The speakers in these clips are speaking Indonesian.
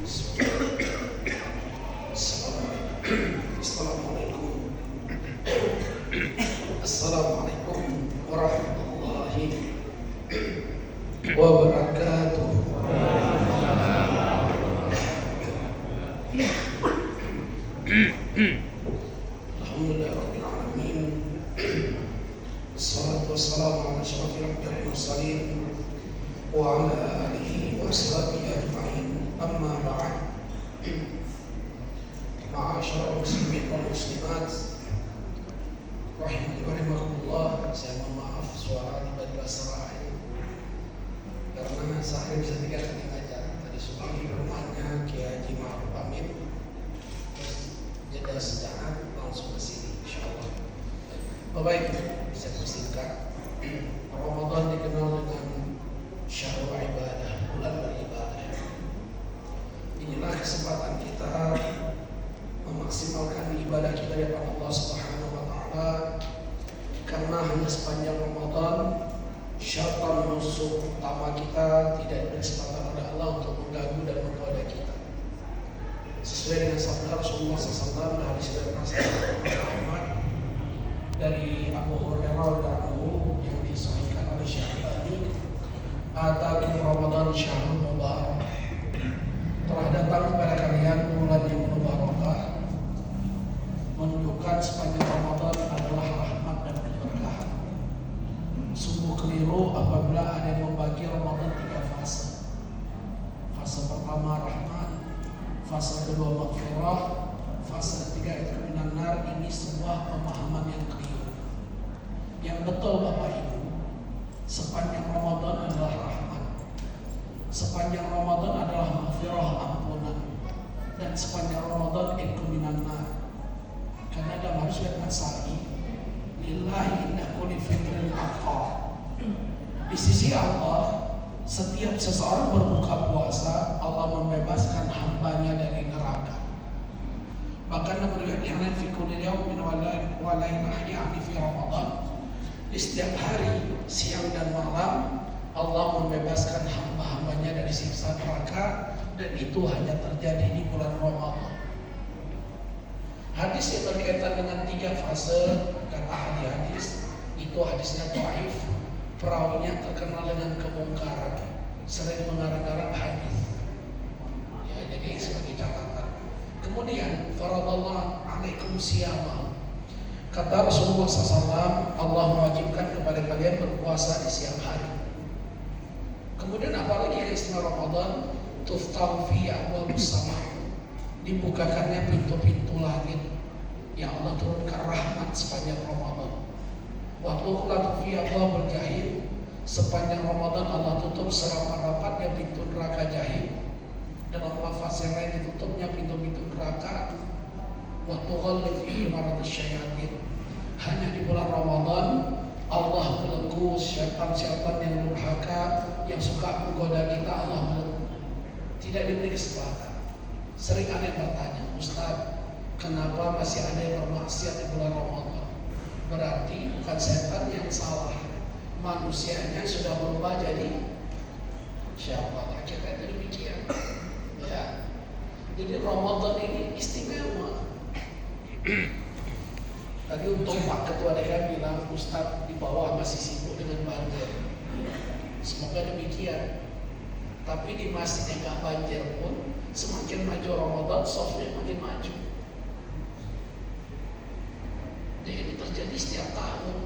Assalamualaikum warahmatullahi wabarakatuh. Alhamdulillahirabbil alamin. Wassalatu wassalamu ala asyrofil anbiya'i wal mursalin wa ala alihi wa sahbihi ajma'in. Amma ba'd. Ma'asyiral muslimin wal muslimat rahimani wa rahimakumullah. Saya mohon maaf suara tiba-tiba serak karena saya bisa 3 kali ngajar. Tadi subuh di rumahnya Kiai Haji Ma'ruf Amin, terus jeda sejenak langsung ke sini insyaallah. Baik, bisa persingkat. Ramadan dikenal dengan syahrul ibadah, bulan beribadah. Inilah kesempatan kita memaksimalkan ibadah kita di hadapan Allah Subhanahu wa taala, karena hanya sepanjang Ramadan syaitan musuh utama kita tidak berkesempatan oleh Allah untuk mengganggu dan menggoda kita. Sesuai dengan sabda Rasulullah SAW dari hadis dari Muhammad dari Abu Hurairah radhiyallahu yang disahihkan oleh Syekh Albani, "Atakum Ramadan syahrul mubarak." Telah datang kepada kalian bulan yang mubarakah, menunjukkan sepanjang Ramadan adalah rahmat dan keberkahan. Sungguh keliru apabila ada yang membagi Ramadan 3 fase. Fase pertama rahmat, fase kedua maghfirah, fase ketiga itu minan nar. Ini sebuah pemahaman yang keliru. Yang betul Bapak Ibu, sepanjang Ramadan adalah rahmat, sepanjang Ramadan adalah maghfirah, ampunan, dan sepanjang Ramadan itu minan nar. Karena dalam hadis riwayat Nasa'i, lillahi inna kulli fitrin aqab. Di sisi Allah, setiap seseorang berbuka puasa, Allah membebaskan hambanya dari neraka. Bahkan dalam riwayat yang lain, fi kulli yawmin wa lailah, yakni fi Ramadan, di setiap hari, siang dan malam, Allah membebaskan hamba-hambanya dari siksa neraka, dan itu hanya terjadi di bulan Ramadan. Hadis yang berkaitan dengan 3 fase kata ahli hadis itu hadisnya dhaif, perawinya terkenal dengan kemungkaran, sering mengarang-arang hadis. Ya, jadi sebagai catatan. Kemudian faradallahu alaikum siyama. Kata Rasulullah SAW, Allah mewajibkan kepada kalian berpuasa di siang hari. Kemudian apalagi istimewa Ramadan, tuftahu fi abwabus sama, dibukakannya pintu-pintu langit yang Allah turunkan rahmat sepanjang Ramadan. Waktu khulatu fi abwabul jahim, sepanjang Ramadan Allah tutup serapat-rapatnya pintu neraka jahim. Dalam lafaz yang lain ditutupnya pintu-pintu neraka. Waktu ghalib fi maratus syayatin, hanya di bulan Ramadan Allah belenggu syaitan-syaitan yang durhaka, yang suka menggoda kita. Allah belenggu, tidak diberi kesempatan. Sering ada yang bertanya, Ustaz, kenapa masih ada yang bermaksiat di bulan Ramadan? Berarti bukan setan yang salah, manusianya sudah berubah jadi siapa? Kita itu demikian. Ya. Jadi Ramadan ini istimewa. Tadi untuk Pak Ketua DKM bilang, Ustaz di bawah masih sibuk dengan banjir. Semoga demikian. Tapi di masjid yang gak banjir pun, semakin maju Ramadan, softnya makin maju. Dan ini terjadi setiap tahun.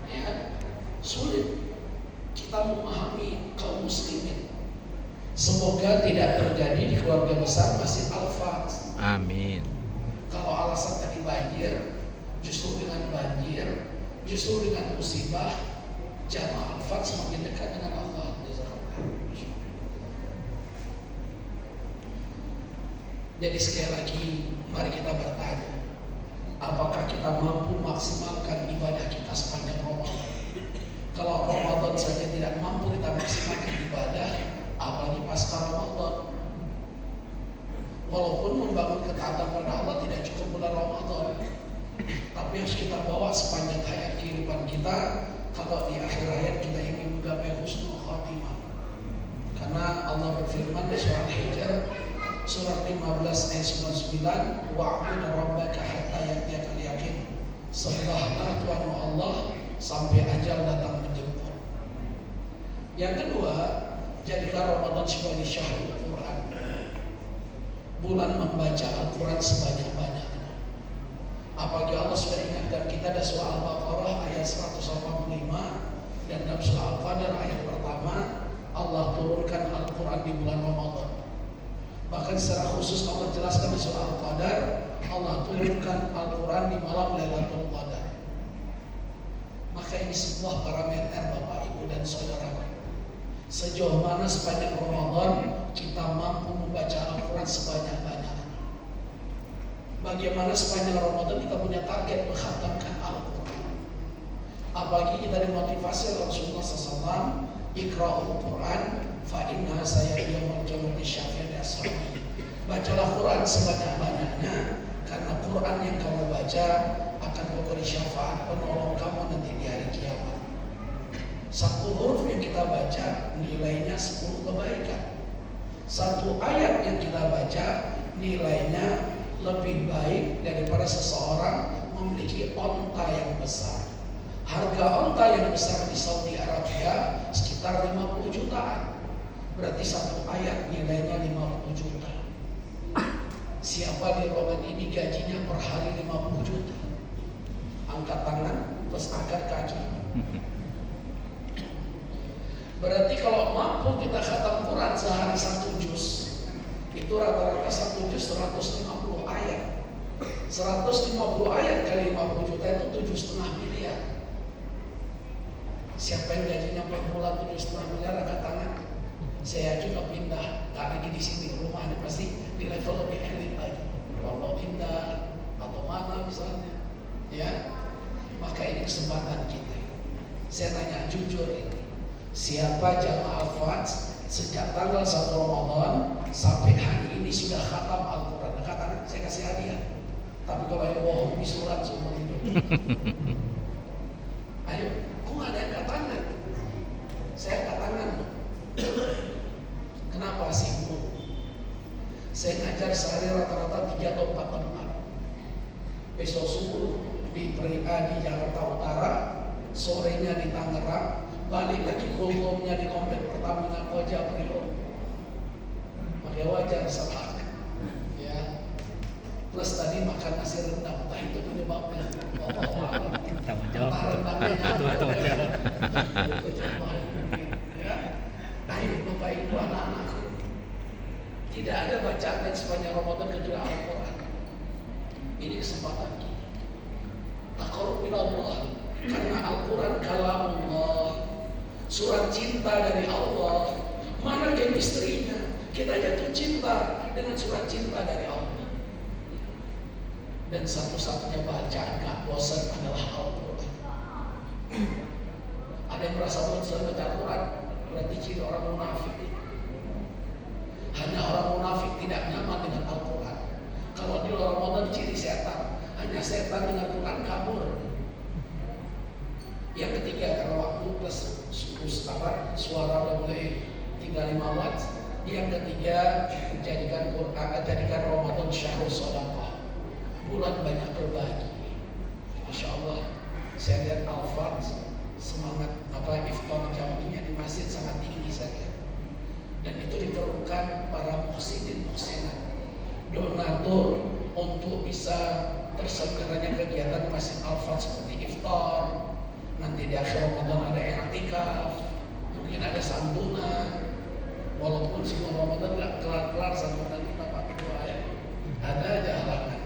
Ya, sulit kita memahami kaum muslimin. Semoga tidak terjadi di keluarga besar Masjid Al-Fat. Amin. Kalau alasan tadi banjir, justru dengan banjir, justru dengan musibah, jamaah Al-Fat semakin dekat dengan Allah. Jadi sekali lagi, mari kita bertanya, apakah kita mampu maksimalkan ibadah kita sepanjang Ramadan? Kalau Ramadan saja tidak mampu kita maksimalkan ibadah, apalagi pasca Ramadan. Walaupun membangun ketaatan pada Allah tidak cukup bulan Ramadan, tapi harus kita bawa sepanjang hayat kehidupan kita. Kalau di akhir hayat kita ingin menggapai husnul khatimah, karena Allah berfirman di surah Al-Hijr, Surat 15 ayat 99, wa'bud rabbaka hatta ya'tiyakal yaqin. Sembahlah Tuhanmu Allah sampai ajal datang menjemput. Yang kedua, jadikan Ramadan sebagai syahrul Quran, bulan membaca Al-Quran sebanyak-banyaknya. Apalagi Allah sudah ingatkan kita dalam surah Al-Baqarah ayat 185 dan dalam surah Al-Qadar ayat pertama, Allah turunkan Al-Quran di bulan Ramadan. Bahkan secara khusus Allah jelaskan di surah Al-Qadar, Allah turunkan Al-Quran di malam Lailatul Qadar. Maka ini sebuah parameter Bapak Ibu dan Saudara. Sejauh mana sepanjang Ramadan kita mampu membaca Al-Quran sebanyak-banyaknya. Bagaimana sepanjang Ramadan kita punya target mengkhatamkan Al-Quran. Apalagi kita dimotivasi oleh Rasulullah SAW, Iqra'ul Quran fa inna sayyidiyamul jannati syafi'an ashabi. Bacalah Quran sebanyak-banyaknya, karena Quran yang kamu baca akan memberi syafaat penolong kamu nanti di hari kiamat. Satu huruf yang kita baca nilainya 10 kebaikan. Satu ayat yang kita baca nilainya lebih baik daripada seseorang memiliki onta yang besar. Harga onta yang besar di Saudi Arabia sekitar 50 jutaan. Berarti satu ayat nilainya 50 juta. Siapa di ruangan ini gajinya per hari 50 juta? Angkat tangan plus angkat kaki. Berarti kalau mampu kita khatam Quran sehari 1 juz, itu rata-rata 1 juz 150 ayat. 150 ayat kali 50 juta itu 7,5 miliar. Siapa yang gajinya per bulan 7,5 miliar angkat tangan? Saya yakin nggak pindah, nggak lagi di sini, rumahnya pasti di level lebih elit lagi. Kalau pindah atau mana misalnya, ya. Maka ini kesempatan kita. Saya tanya jujur ini, siapa jamaah Al-Fajr sejak tanggal 1 Ramadan sampai hari ini sudah khatam Al-Quran? Katakan saya kasih hadiah. Tapi kalau yang bohong di surat semua hidup. Ayo, kok nggak ada yang angkat tangan? Saya angkat tangan. Kenapa sih Bu? Saya ngajar sehari rata-rata 3 atau 4 tempat. Besok subuh di Jakarta Utara, sorenya di Tangerang, balik lagi kultumnya di komplek Pertamina Koja Priok. Makanya wajar salah. Ya. Plus tadi makan nasi rendang, entah itu penyebabnya. Tanggung jawab. Ya. Ayo Bapak Ibu anak-anakku, tidak ada bacaan sepanjang Ramadan kecuali Al-Quran. Ini kesempatan kita. Taqarrub ila Allah, karena Al-Quran kalamullah, surat cinta dari Allah. Mana chemistry-nya? Kita jatuh cinta dengan surat cinta dari Allah. Dan satu-satunya bacaan gak bosan adalah Al-Quran. Ada yang merasa bosan baca Al-Quran, berarti ciri orang munafik. Hanya orang munafik tidak nyaman dengan Al-Quran. Kalau di luar Ramadan ciri setan, hanya setan dengan Quran kabur. Yang ketiga, karena waktu plus suara udah mulai 35 watt. Yang ketiga, jadikan Ramadan syahrul shadaqah, bulan banyak berbagi. Masya Allah, saya lihat Al-Fajr semangat iftar jamnya di masjid sangat tinggi saja. Dan itu diperlukan para muhsinin muhsinat, donatur untuk bisa terselenggaranya kegiatan Masjid Al-Fajr seperti iftar. Nanti di akhir Ramadan ada i'tikaf, mungkin ada santunan. Walaupun semua Ramadan nggak kelar-kelar santunan kita pakai doa ya, ada aja halangan.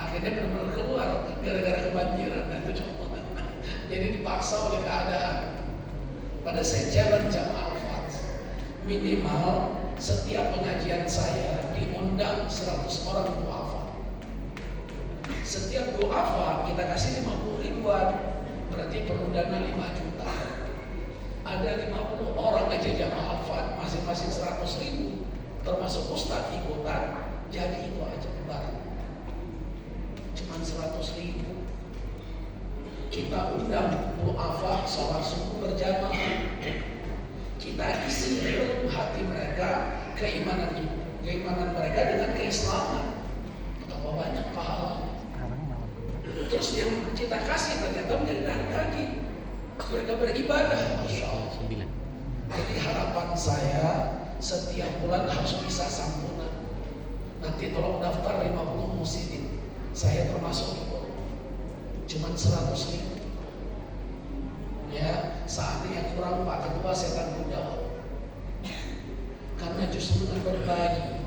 Akhirnya benar-benar keluar gara-gara kebanjiran. Nah, itu contohnya. Jadi dipaksa oleh keadaan. Pada saya challenge jamaah Al-Fajr, minimal setiap pengajian saya diundang 100 orang duafa. Setiap duafa kita kasih 50 ribuan, berarti perlu dana 5 juta. Ada 50 orang aja jamaah Al-Fajr, masing-masing 100 ribu, termasuk ustadz ikutan, jadi itu aja barang. Cuman 100 ribu. Kita undang duafa sholat subuh berjamaah. Kita isi dalam hati mereka keimanan itu. keimanan mereka dengan keislaman. Betapa banyak pahala. Terus yang kita kasih ternyata menjadi darah daging. Mereka beribadah, Masya Allah. 9. Jadi harapan saya setiap bulan harus bisa santunan. Nanti tolong daftar 50 musidin. Saya termasuk itu. Cuman 100 ribu. Ya, seandainya kurang Pak Ketua saya tanggung jawab. Karena justru dengan berbagi,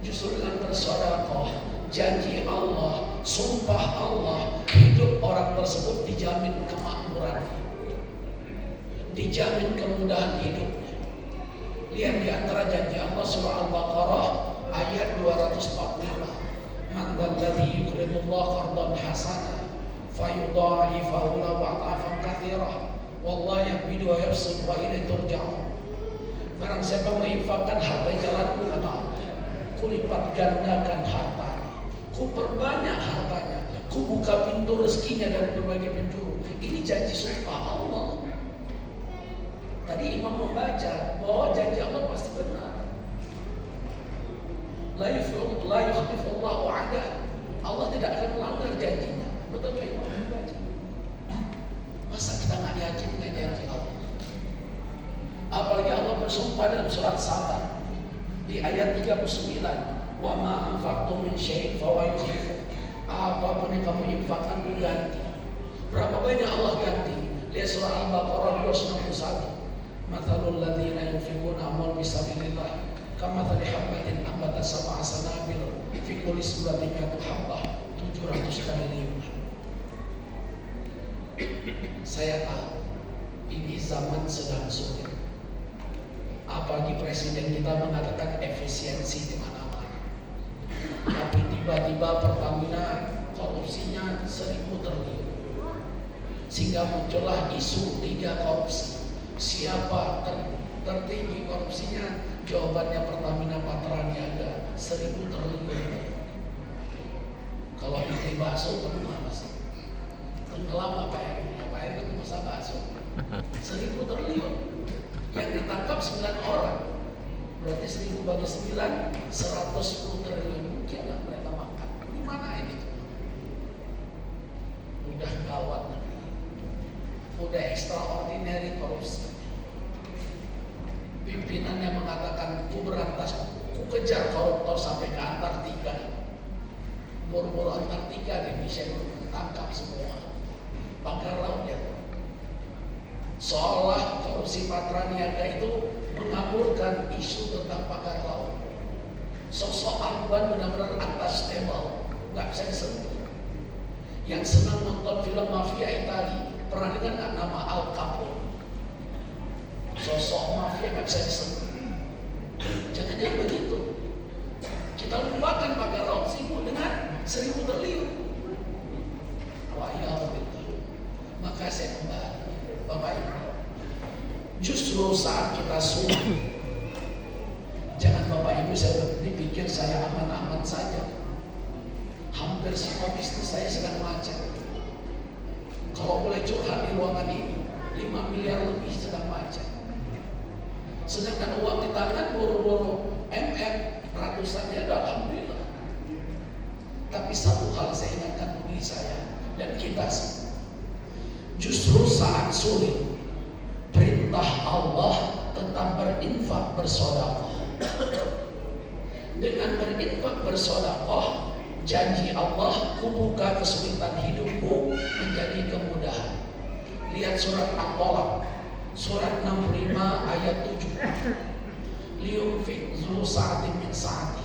justru dengan bersedekah, janji Allah, sumpah Allah, hidup orang tersebut dijamin kemakmuran, dijamin kemudahan hidupnya. Lihat di antara janji Allah surah Al-Baqarah ayat 245. Man dzalladzi yuqridullaha qardan hasanan fayudha'ifahu lahu adhafan katsirah wallahu yaqbidu wa yabsutu wa ilaihi turja'un. Barang siapa menginfakkan harta jalanku kata Allah, kulipat gandakan hartanya, ku perbanyak hartanya, ku buka pintu rezekinya dari berbagai penjuru. Ini janji sumpah Allah. Tadi Imam membaca bahwa janji Allah pasti benar. La yukhlifu Allahu wa'dah. Allah tidak akan melanggar janjinya. Betul Imam membaca. Masa kita nggak yakin dengan janji Allah? Apalagi Allah bersumpah dalam surat Sabar di ayat 39, wa ma anfaqtum min syai'in fahuwa yukhlifu. Apapun yang kamu infakkan diganti. Berapa banyak Allah ganti? Lihat surah Al-Baqarah 261. Mathalul ladzina yunfiquna amwalahum fisabilillah kamathali habbatin ambatat sab'a sanabil fi kulli sunnatin mi'atu habbah, 700 kali lipat. Saya tahu ini zaman sedang sulit. Apalagi presiden kita mengatakan efisiensi di mana-mana. Tapi tiba-tiba Pertamina korupsinya 1000 triliun. Sehingga muncullah isu 3 korupsi. Siapa tertinggi korupsinya? Jawabannya Pertamina Patraniaga 1000 triliun. Kalau di bakso penuh apa sih? Tenggelam apa ya? Apa ya itu masa bakso? 1000 triliun. Yang ditangkap 9 orang. Berarti 1000 bagi 9 110 triliun. Mungkin nggak mereka makan. Di mana ini? Udah gawat. Udah extraordinary korupsi. Pimpinannya mengatakan ku berantas, ku kejar koruptor sampai ke Antartika. Buru-buru Antartika dia bisa ditangkap semua. Bangkar lautnya. Seolah korupsi Patraniaga itu mengaburkan isu tentang pagar laut. Sosok Alban benar-benar atas table, nggak bisa disentuh. Yang senang nonton film mafia Italia, pernah dengar nggak nama Al Capone? Sosok mafia nggak bisa disentuh. Jangan-jangan begitu. Kita lupakan pagar laut sibuk dengan 1000 triliun. Wah ya begitu. Maka saya kembali. Bapak Ibu, justru saat kita sulit, jangan Bapak Ibu saya dipikir saya aman-aman saja. Hampir semua bisnis saya sedang macet. Kalau boleh curhat di ruangan ini, 5 miliar lebih sedang macet. Sedangkan uang di tangan boro-boro ratusan ya, alhamdulillah. Tapi satu hal saya ingatkan diri saya dan kita semua. Justru saat sulit, perintah Allah tentang berinfak bersedekah. Dengan berinfak bersedekah, janji Allah, ku buka kesulitan hidupmu menjadi kemudahan. Lihat surat At-Tolak, surat 65 ayat 7. Liyunfiq zu sa'atin min sa'ati.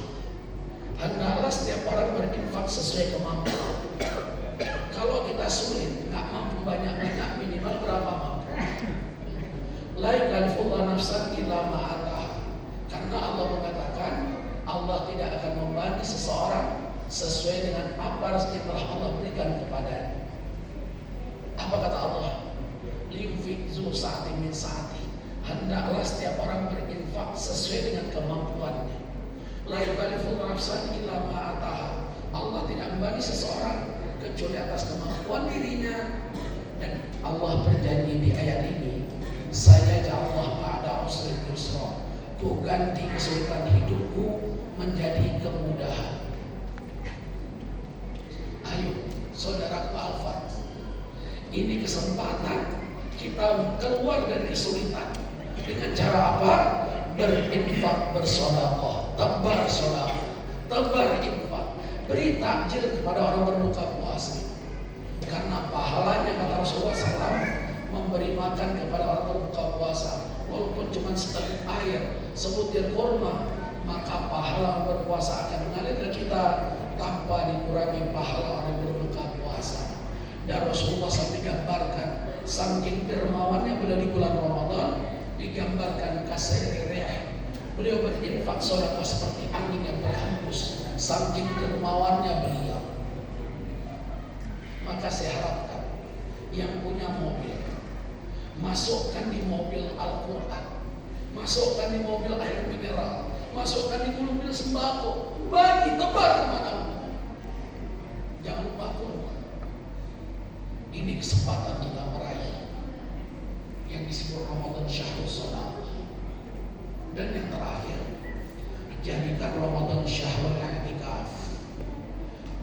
Hendaklah setiap orang berinfak sesuai kemampuan. Kalau kita sulit, nggak mampu banyak-banyak, minimal berapa mampu? La yukallifullahu nafsan illa ma ataha. Karena Allah mengatakan Allah tidak akan membebani seseorang sesuai dengan apa rezeki telah Allah berikan kepadanya. Apa kata Allah? Liyunfiq zu sa'atin min sa'ati. Hendaklah setiap orang berinfak sesuai dengan kemampuannya. La yukallifullahu nafsan illa ma ataha. Allah tidak membebani seseorang kecuali atas kemampuan dirinya. Dan Allah berjanji di ayat ini, saya Allah ba'da usri yusra, ku ganti kesulitan hidupku Ini kesempatan kita keluar dari kesulitan. Dengan cara apa? Berinfak, bersedekah, tebar sedekah, tebar infak, beri takjil kepada orang berbuka puasa. Karena pahalanya kata Rasulullah SAW, memberi makan kepada orang berbuka puasa, walaupun cuma seteguk air, sebutir kurma, maka pahala berpuasa akan mengalir ke kita tanpa dikurangi pahala orang berbuka puasa. Dan Rasulullah SAW digambarkan saking dermawannya beliau di bulan Ramadan, digambarkan kasih riyah. Beliau berinfak sedekah seperti angin yang berhembus, saking dermawannya beliau. Maka saya harapkan yang punya mobil, masukkan di mobil Al-Quran, masukkan di mobil air mineral, masukkan di mobil sembako, bagi tebar kemana-mana. Jangan lupa kurma. Ini kesempatan kita meraih yang disebut Ramadan Syahrul Shadaqah. Dan yang terakhir, jadikan Ramadan Syahrul I'tikaf,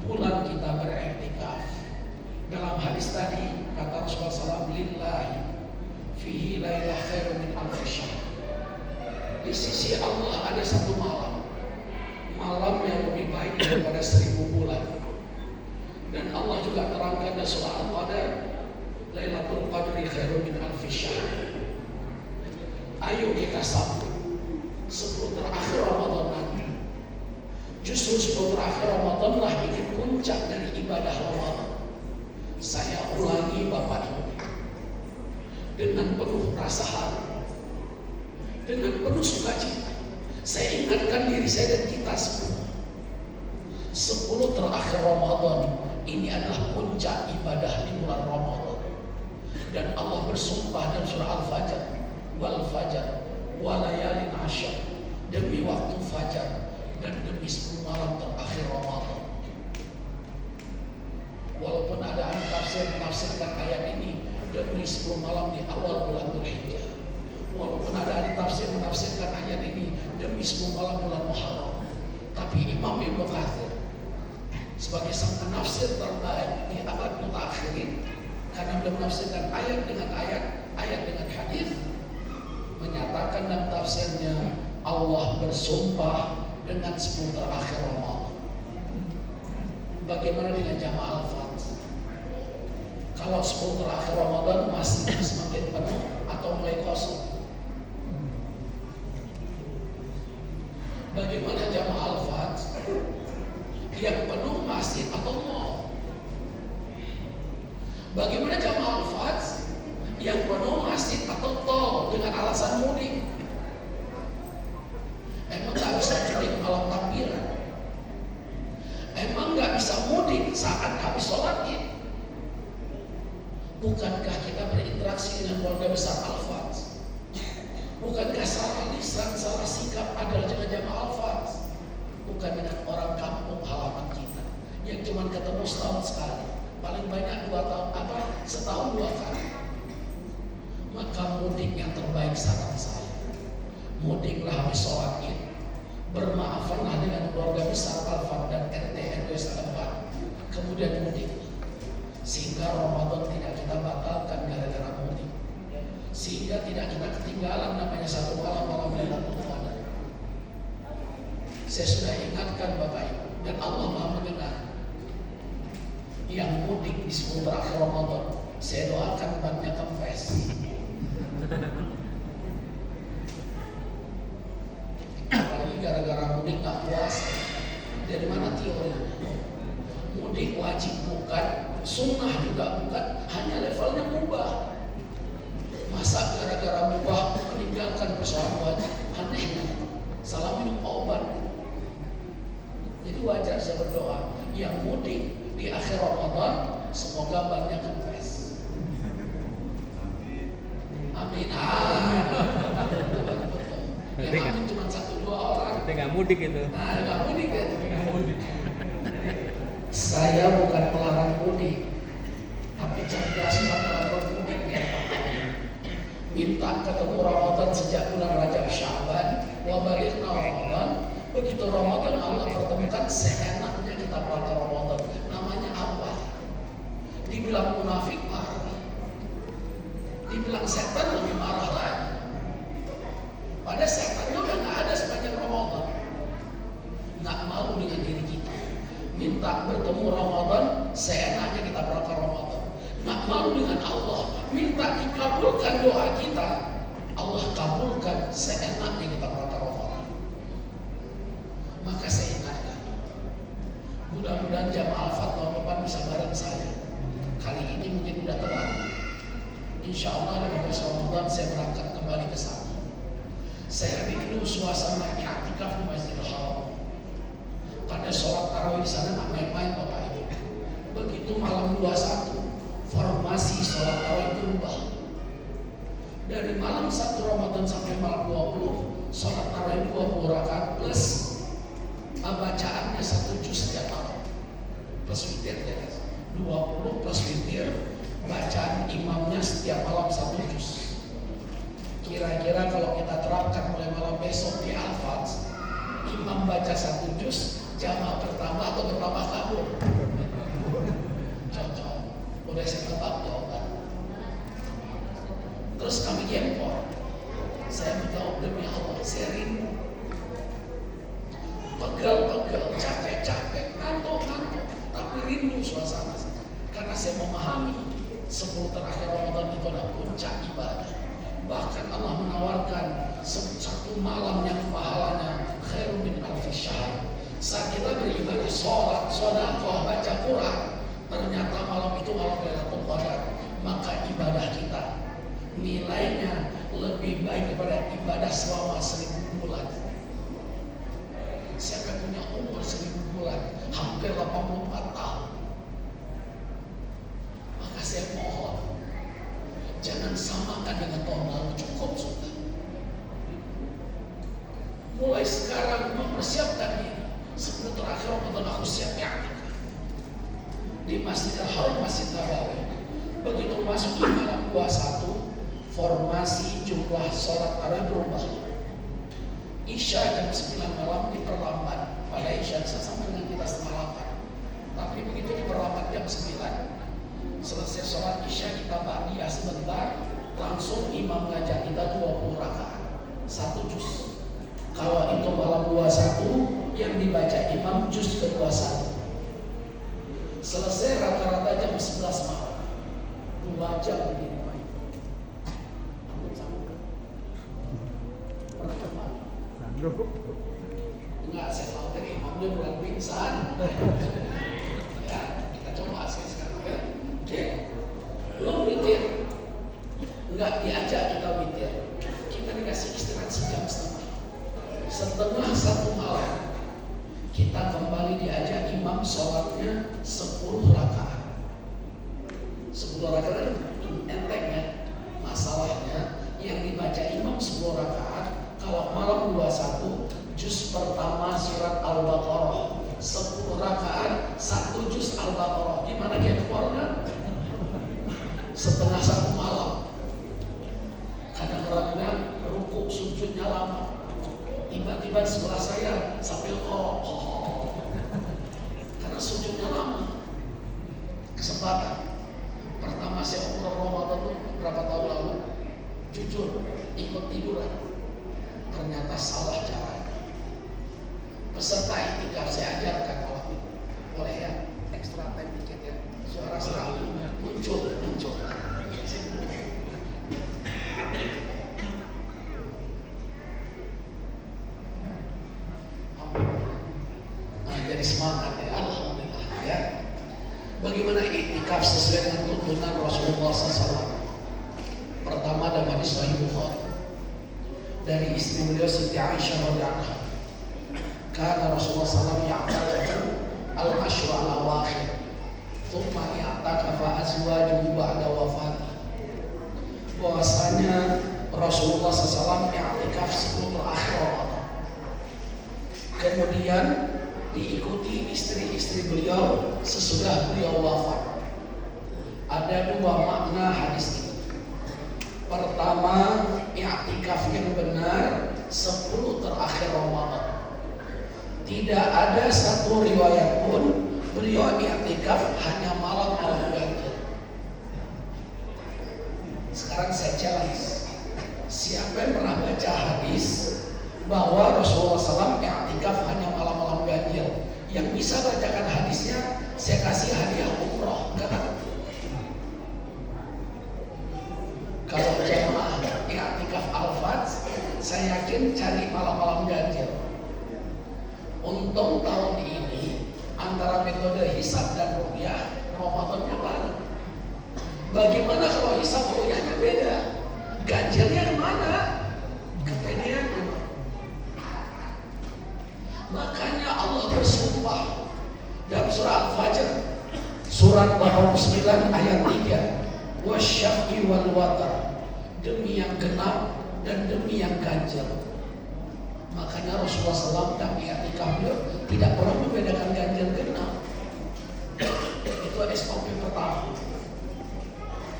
bulan kita beriktikaf. Dalam hadis tadi kata Rasulullah SAW, lillahi fihi lailah khairun min alfi syahr. Di sisi Allah ada satu malam, malam yang lebih baik daripada 1000 bulan. Dan Allah juga terangkan dalam surah Al-Qadar, Lailatul Qadri khairun min alfi syahr. Ayo kita sambut 10 terakhir Ramadan nanti. Justru 10 terakhir Ramadan lah ini puncak dari ibadah Ramadan. Saya ulangi Bapak Ibu, dengan penuh rasa hati, dengan penuh sukacita, saya ingatkan diri saya dan kita semua, 10 terakhir Ramadan ini adalah puncak ibadah di bulan Ramadan. Dan Allah bersumpah dalam surah Al-Fajr, wal fajar walayalin asyar, demi waktu fajar dan demi 10 malam terakhir Ramadan. Walaupun ada ahli tafsir menafsirkan ayat ini demi 10 malam di awal bulan Dzulhijjah, walaupun ada ahli tafsir menafsirkan ayat ini demi 10 malam bulan Muharram, tapi Imam Ibnu Katsir sebagai sang penafsir terbaik di abad mutakhirin, karena beliau menafsirkan ayat dengan ayat, ayat dengan hadis, menyatakan dalam tafsirnya Allah bersumpah dengan 10 terakhir Ramadan. Bagaimana dengan jamaah Al-Fatihah? Kalau 10 terakhir Ramadan masih semakin penuh atau mulai kosong? Bagaimana jamaah Al-Fatihah? Yang penuh masjid atau mall? Bagaimana jamaah Al-Fatihah? Yang penuh masjid atau tol dengan alasan mudik? Emang gak bisa mudik malam takbiran? Emang gak bisa mudik saat habis sholat Id? Bukankah kita berinteraksi dengan keluarga besar Al-Fatihah? Bukankah salah lisan, salah sikap adalah dengan jamaah Al-Fatihah? Bukan dengan orang kampung halaman kita yang cuma ketemu setahun sekali, paling banyak 2 tahun, setahun 2 kali. Maka mudik yang terbaik saran saya, mudiklah habis sholat Id, bermaafanlah dengan keluarga besar Al-Fatihah dan RT RW setempat, kemudian mudik, sehingga Ramadan tidak kita batalkan gara-gara mudik, sehingga tidak kita ketinggalan namanya satu malam Lailatul Qadar. Saya sudah ingatkan Bapak Ibu, dan Allah Maha mendengar. Yang mudik di 10 terakhir Ramadan, saya doakan bannya kempes. Apalagi gara-gara mudik tak puasa. Dari mana teorinya? Mudik wajib bukan, sunnah juga bukan, hanya levelnya mubah. Masa gara-gara mubah meninggalkan persoalan wajib? Aneh. Salah minum obat. Jadi wajar saya berdoa, yang mudik di akhir Ramadan semoga banyak kempes. Amin. Yang amin cuma 1-2 orang. Tapi nggak mudik itu. Nggak mudik ya. Saya bukan pelarang mudik, tapi cerdaslah melakukan mudik ya. Minta ketemu Ramadan sejak bulan Rajab Sya'ban, wa balighna Ramadan. Begitu Ramadan Allah pertemukan, seenaknya kita puasa Ramadan. Namanya apa? Dibilang munafik marah. Dibilang setan lebih marah lagi. Padahal setannya udah nggak ada sepanjang Ramadan. Nggak mau dengan diri kita. Minta bertemu Ramadan, seenaknya kita berangkat Ramadan. Nggak malu dengan Allah. Minta dikabulkan doa kita, Allah kabulkan seenaknya kita berangkat Ramadan. Maka saya ingatkan, mudah-mudahan jamaah Al-Fat tahun depan bisa bareng saya. Kali ini mungkin udah telat. Insya Allah dalam Ramadan saya berangkat kembali ke sana. Saya rindu suasana i'tikaf di Masjidil Haram. Pada sholat tarawih di sana nggak main-main Bapak Ibu. Begitu malam 21, formasi sholat tarawih berubah. Dari malam 1 Ramadan sampai malam 20, sholat tarawih 20 rakaat plus bacaannya 1 juz setiap malam. Plus witir ya, 20 plus witir, bacaan imamnya setiap malam 1 juz. Kira-kira kalau kita terapkan mulai malam besok di Al-Fat, imam baca 1 juz, jamaah pertama atau pertama kabur? Cocok. Udah saya tebak jawaban. Terus kami gempor. Saya menjawab demi Allah, saya rindu. Pegel-pegel, capek-capek, ngantuk-ngantuk, tapi rindu suasana. Karena saya memahami 10 terakhir Ramadan itu adalah puncak ibadah. Bahkan Allah menawarkan satu malam yang pahalanya khairun min alfi syahr. Saat kita beribadah, sholat, sedekah, baca Quran, ternyata malam itu malam Lailatul Qadar, maka ibadah kita nilainya lebih baik daripada ibadah selama 1000 bulan. Siapa yang punya umur 1000 bulan, hampir 84 tahun. Maka saya mohon, jangan samakan dengan tahun lalu, cukup sudah. Mulai sekarang mempersiapkan diri. 10 terakhir Ramadan aku siap i'tikaf di Masjidil Haram, Masjid Nabawi. Begitu masuk di malam 21, formasi jumlah sholat tarawih berubah. Isya jam 9 malam diperlambat. Pada Isya bisa sama dengan kita setengah 8. Tapi begitu diperlambat jam 9, selesai sholat Isya kita ba'diyah sebentar, langsung imam ngajak kita 20 rakaat 1 juz. Kalau itu malam 21, yang dibaca imam juz ke-21. Selesai rata-rata jam 11 malam. 2 jam begini Pak. Enggak, saya tahu tadi imamnya bukan pingsan. Ya, kita coba sekarang ya. Oke. Belum witir. Enggak diajak kita witir. Kita dikasih istirahat sejam setengah. Setengah 1 malam kita kembali diajak imam sholatnya 10 rakaat. 10 rakaat enteng ya. Masalahnya yang dibaca imam 10 rakaat, kalau malam 21 juz pertama surat Al-Baqarah, 10 rakaat 1 juz Al-Baqarah. Gimana dia keluarnya? Setengah 1 malam. Kadang-kadang rukuk sujudnya lama. Tiba-tiba di sebelah saya sambil karena sujudnya lama. Kesempatan pertama saya umroh Ramadan itu berapa tahun lalu, jujur ikut tiduran, ternyata salah caranya. Peserta i'tikaf saya ajarkan malam itu, boleh ya ekstra time dikit ya, suara serang muncul. Jadi semangat ya, alhamdulillah ya. Bagaimana i'tikaf sesuai dengan tuntunan Rasulullah SAW? Pertama dalam hadis Sahih Bukhari dari istri beliau Siti Aisyah radhiyallahu anha. Karena Rasulullah SAW ya'takafu al-ashra al-awakhir, thumma ya'takafa azwajuhu ba'da wafati. Bahwasanya Rasulullah SAW i'tikaf 10 terakhir Ramadan. Kemudian diikuti istri-istri beliau sesudah beliau wafat. Ada 2 makna hadis ini. Pertama, i'tikaf yang benar 10 terakhir Ramadan. Tidak ada satu riwayat pun beliau i'tikaf hanya malam-malam ganjil. Sekarang Sekarang saya challenge, siapa yang pernah baca hadis bahwa Rasulullah SAW i'tikaf hanya malam-malam ganjil? Yang bisa bacakan hadisnya, saya kasih hadiah umroh. Kalau jamaah i'tikaf al-Fajr, saya yakin cari malam-malam ganjil. Untung tahun ini antara metode hisab dan ruqyah Ramadannya bareng. Bagaimana kalau hisab ruqyahnya beda? Ganjilnya kemana? Kepedean. Makanya Allah bersumpah dalam surah Al-Fajr, surat 89 ayat 3, wasyaf'i wal watar, demi yang genap dan demi yang ganjil. Makanya Rasulullah SAW dalam i'tikaf tidak pernah membedakan ganjil genap. Itu SOP pertama.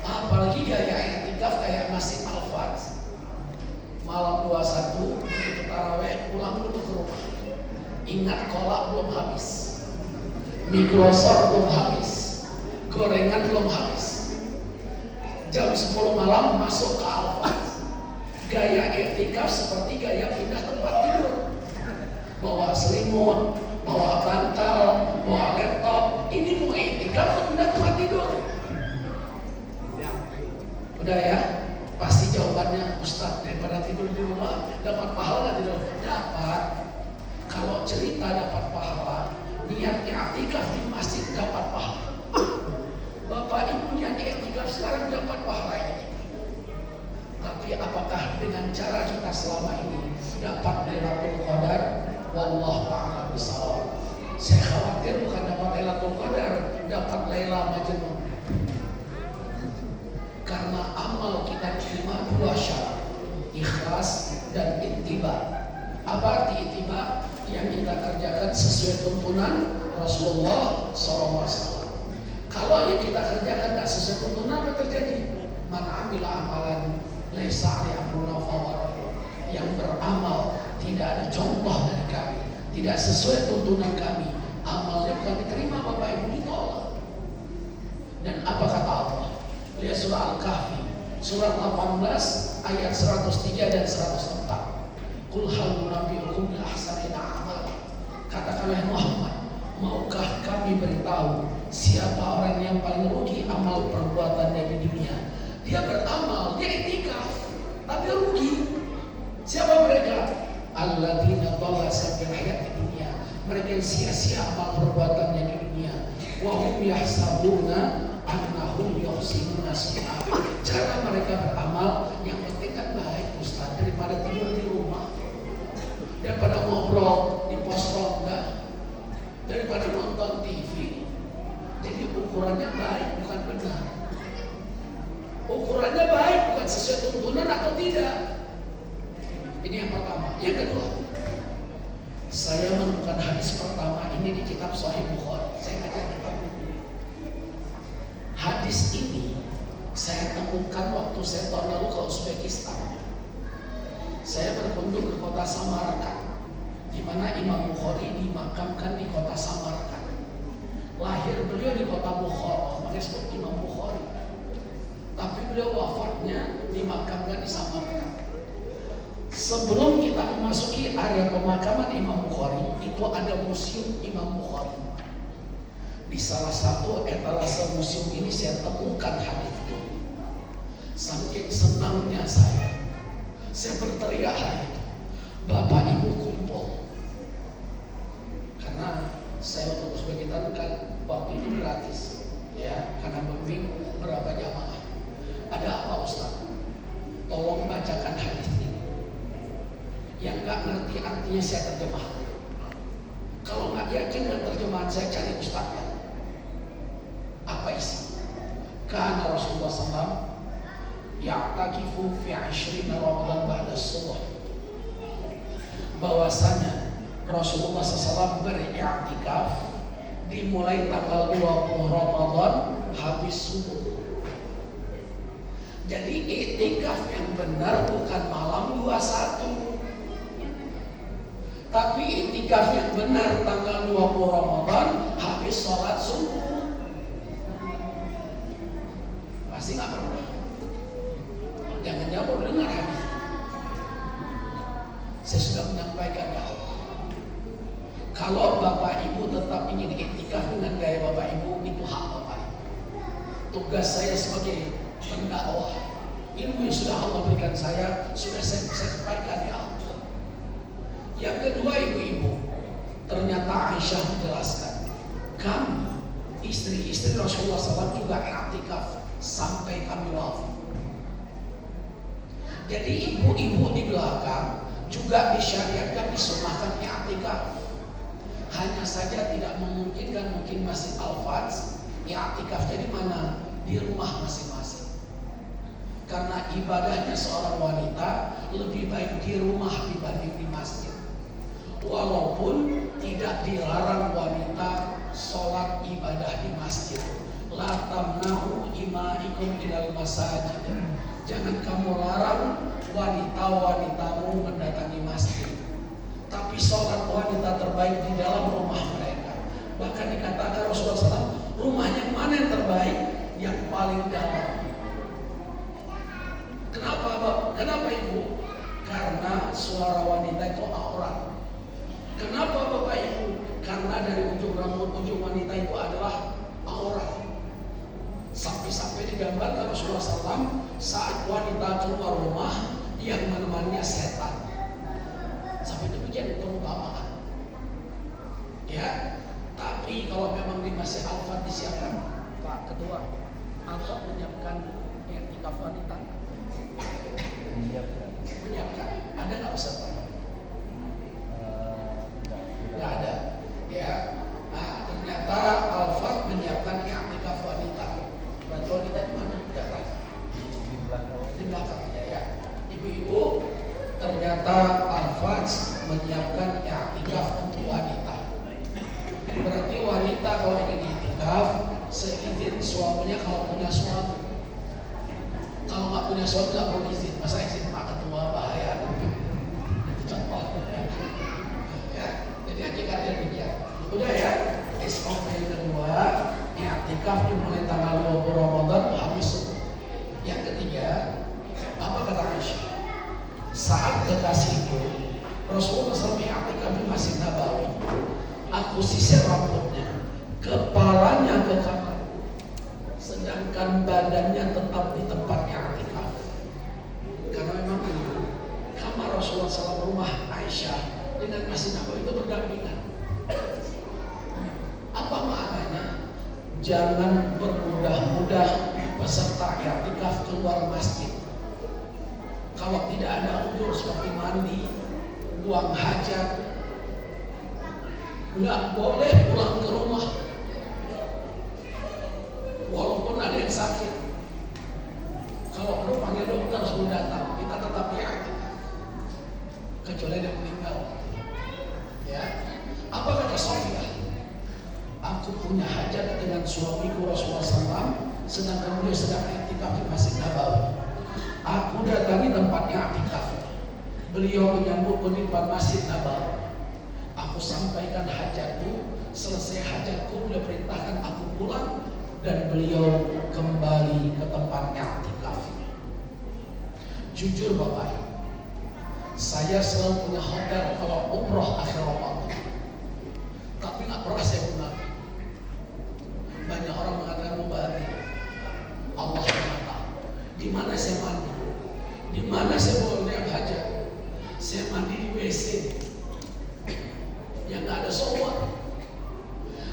Apalagi gaya i'tikaf kayak Masjid Al-Fajr, malam 21 begitu tarawih pulang dulu ke rumah. Ingat kolak belum habis, mie glosor belum habis, gorengan belum habis. Jam 10 malam masuk ke Al-Fajr. Gaya i'tikaf seperti gaya pindah tempat tidur. Bawa selimut, bawa bantal, bawa laptop. Ini mau i'tikaf atau pindah tempat tidur? Udah ya? Pasti jawabannya, Ustaz, daripada tidur di rumah dapat pahala nggak tidur? Dapat. Kalau cerita dapat pahala, niat i'tikaf di masjid dapat pahala. Bapak Ibu niat i'tikaf sekarang dapat pahala ini. Tapi apakah dengan cara kita selama ini dapat Lailatul Qadar? Wallahu a'lam bishawab. Saya khawatir bukan dapat Lailatul Qadar, dapat Laila Majnun. Karena amal kita diterima dua syarat, ikhlas dan ittiba. Apa arti ittiba? Yang kita kerjakan sesuai tuntunan Rasulullah SAW. Kalau yang kita kerjakan tidak sesuai tuntunan, apa terjadi? Man amila amalan laisa alaihi amruna fahuwa radd. Yang beramal tidak ada contoh dari kami, tidak sesuai tuntunan kami, amalnya bukan diterima, Bapak Ibu, ditolak. Dan apa kata Allah? Lihat surah Al-Kahfi, surat 18 ayat 103 dan 104. Qul hal nunabbi'ukum bil ahsanina a'mal. Katakanlah Muhammad, maukah kami beritahu siapa orang yang paling rugi amal perbuatannya di dunia? Dia beramal, dia i'tikaf, tapi rugi. Siapa mereka? Alladzina dhalla sabil hayati dunia. Mereka yang sia-sia amal perbuatannya di dunia. Wa hum yahsabuna annahum yuhsinuna sun'a. Cara mereka beramal yang penting kan baik, Ustaz, daripada tidur di rumah, daripada ngobrol di pos ronda, daripada nonton TV. Jadi ukurannya baik bukan benar. Ukurannya baik bukan sesuai tuntunan atau tidak. Ini yang pertama. Yang kedua, saya menemukan hadis pertama ini di kitab Sahih Bukhari. Saya baca kitab ini. Hadis ini saya temukan waktu saya tahun lalu ke Uzbekistan. Saya berkunjung ke kota Samarkand, di mana Imam Bukhari dimakamkan di kota Samarkand. Lahir beliau di kota Bukhara, makanya disebut Imam Bukhari. Tapi beliau wafatnya dimakamkan di Samarkand. Sebelum kita memasuki area pemakaman Imam Bukhari, itu ada museum Imam Bukhari. Di salah satu etalase museum ini saya temukan hadis ini. Saking senangnya saya berteriak lagi, Bapak Ibu kumpul. Karena saya untuk Uzbekistan kan waktu ini gratis, ya, karena bimbing berapa jamaah. Ada apa Ustaz? Tolong bacakan hadis ini. Yang nggak ngerti artinya saya terjemahkan. Kalau nggak yakin dengan terjemahan saya cari ustaznya. Apa isi? Karena Rasulullah SAW ya'takifu fi 20 Ramadan ba'da subuh. Bahwasanya Rasulullah SAW beriktikaf dimulai tanggal 20 Ramadan habis subuh. Jadi iktikaf yang benar bukan malam 21. Tapi iktikaf yang benar tanggal 20 Ramadan habis sholat subuh. Pasti nggak pernah. Kalau Bapak Ibu tetap ingin iktikaf dengan gaya Bapak Ibu, itu hak Bapak Ibu. Tugas saya sebagai pendakwah, ilmu yang sudah Allah berikan saya, sudah saya sampaikan ya Allah. Yang kedua, ibu-ibu, ternyata Aisyah menjelaskan, kami istri-istri Rasulullah SAW juga i'tikaf sampai kami wafat. Jadi ibu-ibu di belakang juga disyariatkan, disunahkan i'tikaf. Hanya saja tidak memungkinkan mungkin Masjid Al-Fats i'tikafnya di mana? Di rumah masing-masing. Karena ibadahnya seorang wanita lebih baik di rumah dibanding di masjid. Walaupun tidak dilarang wanita sholat ibadah di masjid. La tamna'u ima'ikum ilal masajid. Jangan kamu larang wanita-wanitamu mendatangi masjid. Tapi sholat wanita terbaik di dalam rumah mereka. Bahkan dikatakan Rasulullah SAW, rumahnya mana yang terbaik? Yang paling dalam. Kenapa Bapak? Kenapa Ibu? Karena suara wanita itu aurat. Kenapa Bapak Ibu? Karena dari ujung rambut ujung wanita itu adalah aurat. Sampai-sampai digambarkan Rasulullah SAW saat wanita keluar rumah yang menemaninya setan. Sampai demikian perumpamaan. Ya, tapi kalau memang di Masjid Al-Fat disiapkan, Pak Ketua, Al-Fat menyiapkan i'tikaf wanita. Menyiapkan. Ada nggak peserta? Nggak ada. Ya. Nah, ternyata Al-Fat menyiapkan i'tikaf wanita. Berarti wanita di mana? Di belakang aja ya. Ibu-ibu, ternyata Al-Fat menyiapkan i'tikaf untuk wanita. Berarti wanita kalau ingin i'tikaf, seizin suaminya kalau punya suami. Kalau nggak punya suami nggak perlu izin. Masa izin Pak Ketua, bahaya. Itu contoh. Ya, jadi hakikatnya demikian. Udah ya. SOP yang kedua, i'tikaf dimulai tanggal 20 Ramadan habis. Yang ketiga, apa kata Aisyah? Saat kekasih itu Rasulullah SAW i'tikaf di Masjid Nabawi. Aku sisir rambutnya, kepalanya ke kamar, sedangkan badannya tetap di tempatnya i'tikaf. Karena memang itu kamar Rasulullah SAW, rumah Aisyah dengan Masjid Nabawi itu berdampingan. Apa maknanya? Jangan bermudah-mudah peserta i'tikaf keluar masjid. Kalau tidak ada udzur seperti mandi, buang hajat, nggak boleh pulang ke rumah. Walaupun ada yang sakit, kalau perlu panggil dokter suruh datang, kita tetap i'tikaf. Kecuali dia meninggal. Ya, apa kata Sofia? Aku punya hajat dengan suamiku Rasulullah SAW, sedangkan beliau sedang i'tikaf di Masjid Nabawi. Aku datangi tempatnya i'tikaf. Beliau menyambutku di depan Masjid Nabawi. Aku sampaikan hajatku, selesai hajatku beliau perintahkan aku pulang dan beliau kembali ke tempatnya i'tikaf. Jujur Bapak, saya selalu punya hotel kalau umroh akhir Ramadan, tapi nggak pernah saya gunakan. Banyak orang mengatakan mubazir. Allah mengatakan, di mana saya mandi, di mana saya bawa niat hajat, saya mandi di WC yang nggak ada shower.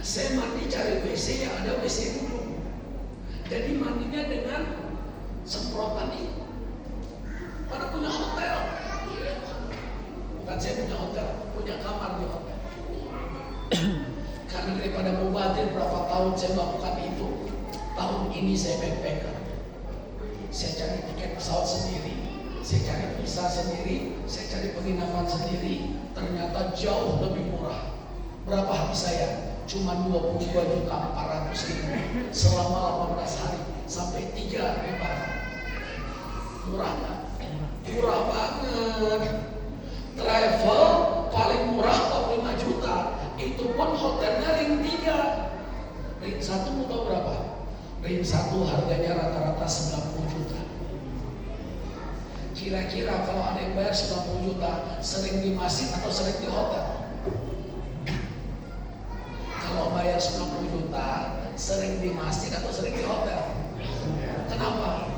Saya mandi cari WC yang ada WC dulu. Jadi mandinya dengan semprotan itu. Karena punya hotel. Bukan saya punya hotel, punya kamar di hotel. Karena daripada mubazir berapa tahun saya melakukan itu, tahun ini saya backpacker. Saya cari tiket pesawat sendiri, saya cari visa sendiri, saya cari penginapan sendiri. Ternyata jauh lebih murah. Berapa habis saya? Cuma 22.400.000 selama 18 hari sampai 3 lebaran. Murah nggak? Murah banget. Travel paling murah top 5 juta. Itu pun hotelnya ring 3. Ring 1 mau tahu berapa? Ring 1 harganya rata-rata 90 juta. Kira-kira kalau ada yang bayar 90 juta, sering di masjid atau sering di hotel? bayar 90 juta, sering di masjid atau sering di hotel? Kenapa?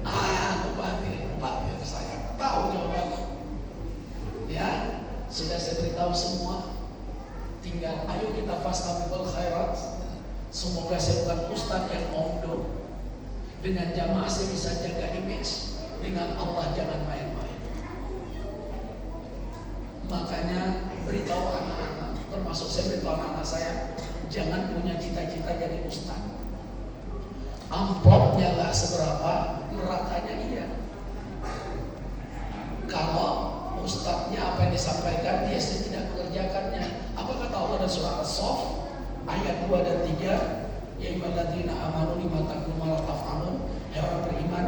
Bupati saya tahu jawabannya. Ya, sudah saya beritahu semua. Tinggal ayo kita fastabiqul khairat. Semoga saya bukan ustaz yang omdo. Dengan jamaah saya bisa jaga image. Dengan Allah jangan main-main. Makanya beritahu anak-anak, termasuk saya beritahu anak-anak saya, jangan punya cita-cita jadi ustaz. Amplopnya nggak seberapa, nerakanya iya. Kalau ustadznya apa yang disampaikan, dia tidak mengerjakannya. Apa kata Allah dalam surah As-Saff ayat 2 dan 3? Ya ayyuhalladzina amanu lima taqulu ma la taf'alun. Hai orang beriman,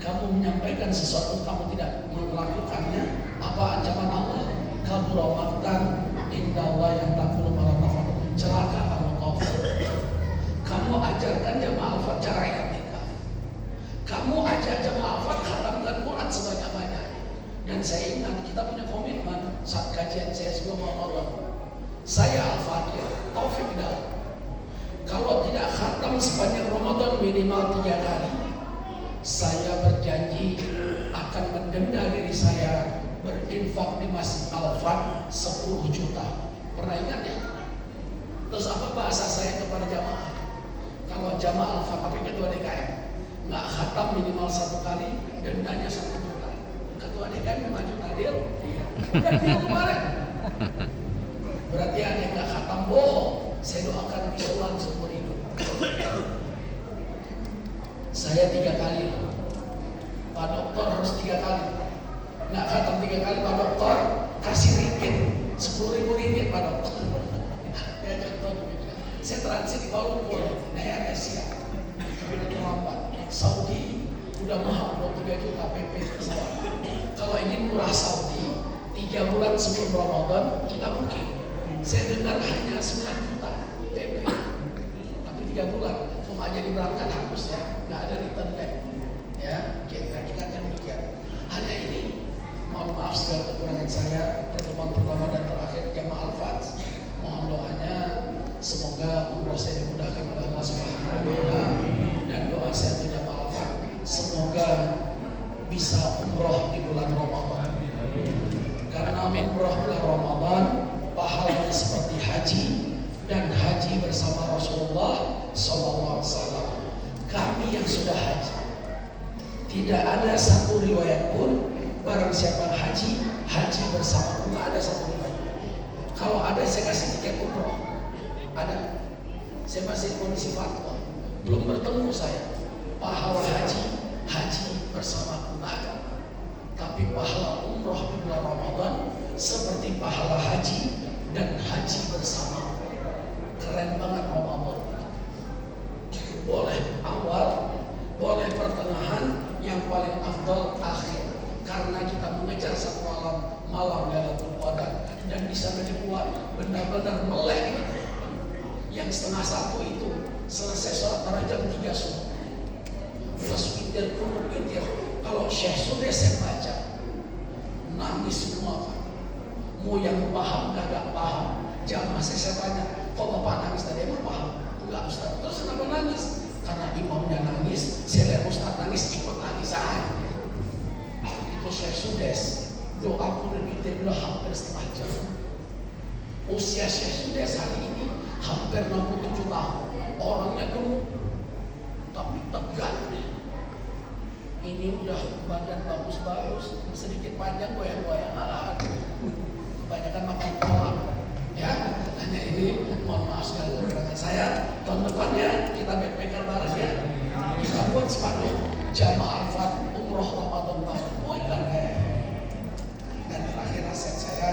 kamu menyampaikan sesuatu kamu tidak melakukannya. Apa ancaman Allah? Kabura maqtan indallahi yang taqulu ma la taf'alun. Celaka kamu kafir. Kamu ajarkan jamaah Al-Fat cara etika. Kamu ajak jamaah Al-Fat khatamkan Quran sebanyak-banyak. Dan saya ingat kita punya komitmen saat kajian saya sebelum Ramadan. Saya Al-Fatihah, Taufik Hidayat. Kalau tidak khatam sepanjang Ramadan minimal 3 kali, saya berjanji akan mendenda diri saya berinfak di Masjid Al-Fat 10 juta. Pernah ingat ya? Terus apa bahasa saya kepada jamaah? Kalau jamaah Al-Fat tapi ketua DKM nggak khatam minimal 1 kali, dendanya 1 juta. Ketua DKM 5 juta deal. Udah deal kemarin. Berarti ada yang nggak khatam bohong. Saya doakan disulang seumur hidup. Saya 3 kali. Pak Dokter harus 3 kali. Nggak khatam 3 kali, Pak Dokter kasih ringgit 10.000 ringgit Pak Dokter. Ya contoh begitu. Saya transit di Kuala Lumpur, daerah Asia. Tapi terlambat. Saudi udah mahal 23 juta PP pesawat. Kalau ingin murah Saudi, 3 bulan sebelum Ramadan kita booking. Saya dengar hanya 9 juta PP. Tapi 3 bulan, cuma jadi berangkat hapus ya, nggak ada return back. Ya, kira-kira demikian. Hanya ini, mohon maaf segala kekurangan saya. Pertemuan pertama dan terakhir jamaah Al-Fat. Mohon doanya, semoga umroh saya dimudahkan oleh Allah Subhanahu wa Ta'ala, dan doa saya untuk jamaah Al-Fat, semoga bisa umroh di bulan Ramadan. Karena umroh bulan Ramadan pahalanya seperti haji, dan haji bersama Rasulullah SAW. Kami yang sudah haji, tidak ada satu riwayat pun barang siapa haji, haji bersama. Tidak ada satu riwayat. Kalau ada saya kasih tiket umroh. Ada. Saya masih kondisi fatwa. Belum bertemu saya. Pahala haji, haji bersama keluarga. Tapi pahala umroh di bulan Ramadan seperti pahala haji dan haji bersama. Keren banget Ramadan. Boleh awal, boleh pertengahan, yang paling afdal akhir. Karena kita mengejar satu malam Lailatul Qadar, dan di sana dibuat benar-benar melek. Yang 12:30 itu selesai sholat tarawih 3 subuh. Terus witir pun witir. Kalau Syekh sudah saya baca, nangis semua kan. Mau yang paham gak paham. Jamaah saya tanya, kok bapak nangis tadi? Emang paham? Enggak Ustaz. Terus kenapa nangis? Karena imamnya nangis, saya lihat Ustaz nangis, ikut nangis aja. Itu Syekh Sudes, doa pun witir beliau hampir setengah jam. Usia Syekh Sudes hari ini hampir 67 tahun. Orangnya gemuk, tapi tegar. Ini udah badan bagus-bagus, sedikit panjang goyang-goyang. Kebanyakan makan kolak. Ya, hanya ini, mohon maaf sekali kekurangan saya. Tahun depannya kita backpacker bareng ya. Kita buat sepanduk jamaah Al-Fat umroh Ramadan tahun. Dan terakhir nasihat saya,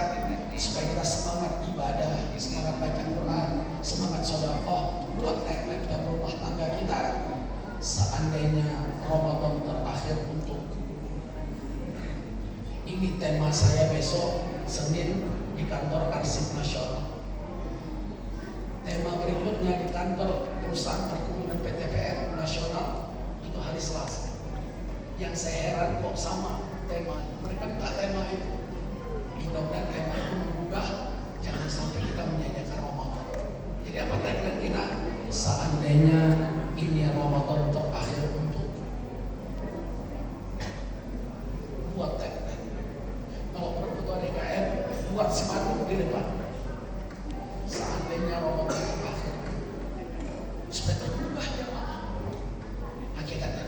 supaya kita semangat ibadah, semangat baca Quran, semangat sedekah, buat tagline dan rumah tangga kita. Seandainya Ramadan terakhir untuk ini tema saya besok Senin di kantor Arsip Nasional. Tema berikutnya di kantor perusahaan perkebunan PTPN Nasional itu hari Selasa. Yang saya heran kok sama tema, mereka minta tema itu. Mudah-mudahan tema itu mengubah, jangan sampai kita menyanyikan Ramadan. Jadi akhirnya Ramadan akhir. Supaya terubah jamaah. Hakikatnya.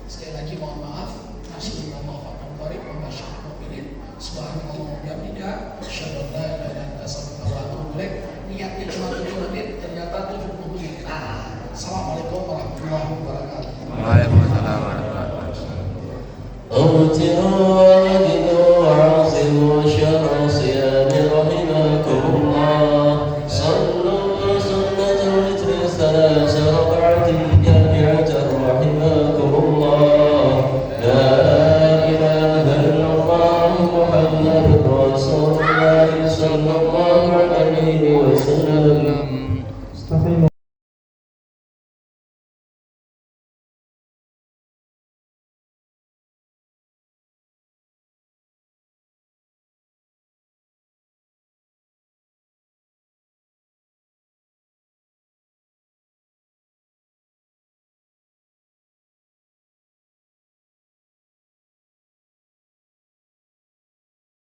Sekali lagi mohon maaf. Nasallallahu alaihi wa sallam. Subhanallah wa bihamdihi, asyhadu an la ilaha illa anta, astaghfiruka wa atubu ilaik. Niatnya cuma 7 menit, ternyata 70 menit. Assalamualaikum warahmatullahi wabarakatuh. Waalaikumsalam warahmatullahi wabarakatuh. أوتروا وجدوا وعظموا شهر صيام رحمكم الله. صلوا سنة الوتر 3 ركعات جامعة رحمكم الله. لا إله إلا الله محمد رسول الله صلى الله عليه وسلم.